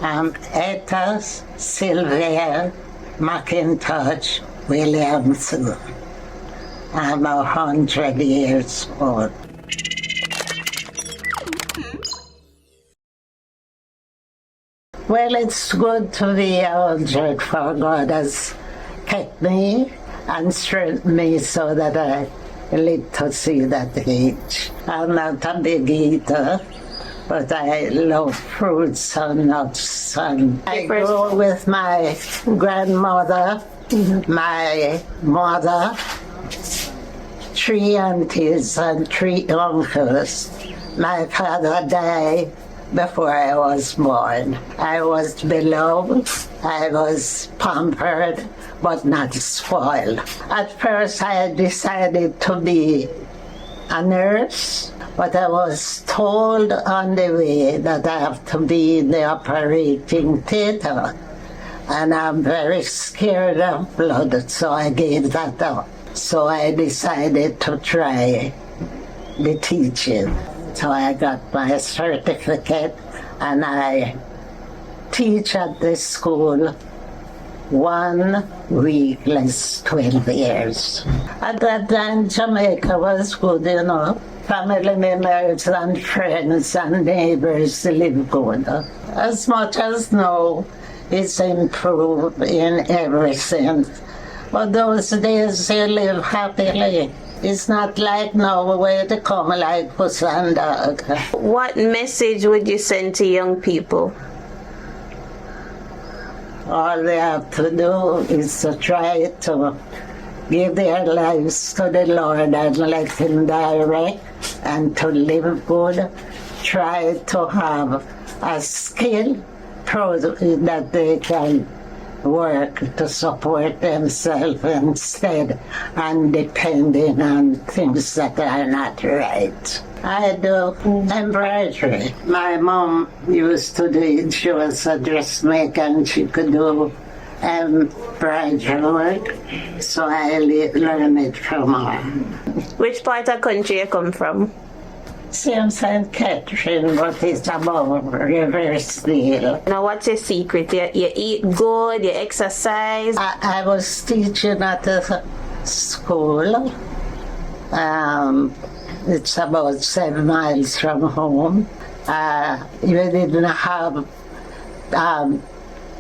I'm Etta McIntosh Williamson. I'm 100 years old. Well, it's good to be 100, for God has kept me and strengthened me so that I live to see that age. I'm not a big eater, but I love fruits and nuts. And I go with my grandmother, my mother, 3 aunties and 3 uncles. My father died before I was born. I was beloved, I was pampered, but not spoiled. At first I decided to be a nurse, but I was told on the way that I have to be in the operating theater. And I'm very scared of blood, so I gave that up. So I decided to try the teaching. So I got my certificate and I teach at this school 1 week, less 12 years. At that time, Jamaica was good, you know. Family members and friends and neighbors live good. As much as now, it's improved in every sense. But those days you live happily. It's not like now where they come like puss and dog. What message would you send to young people? All they have to do is to try to give their lives to the Lord and let Him direct, and to live good. Try to have a skill that they can work to support themselves instead and depending on things that are not right. I do embroidery. My mom used to do it. She was a dressmaker and she could do embroidery work, so I learned it from her. Which part of country you come from? Same St. Catherine, but it's above reverse deal. Now, what's your secret? You eat good, you exercise? I was teaching at a school. It's about 7 miles from home. You didn't have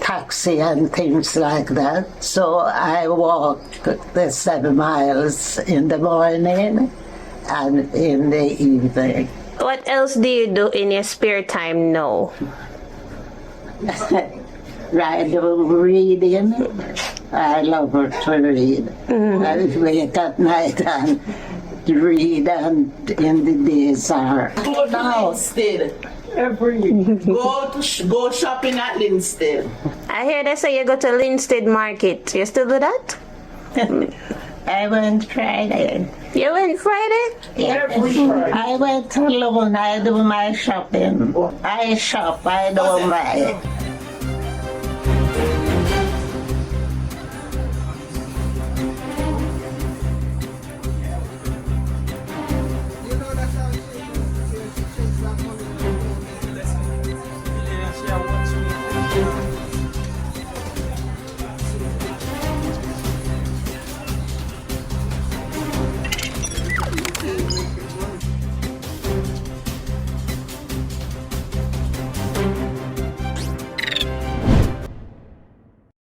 taxi and things like that, so I walked the 7 miles in the morning and in the evening. What else do you do in your spare time now? I do reading. I love to read. I wake at night and read, and in the days are. Go to Linstead. Go shopping at Linstead. I hear they say you go to Linstead Market. You still do that? I went Friday. You went Friday? Yeah. I went alone. I do my shopping. I shop, I don't buy.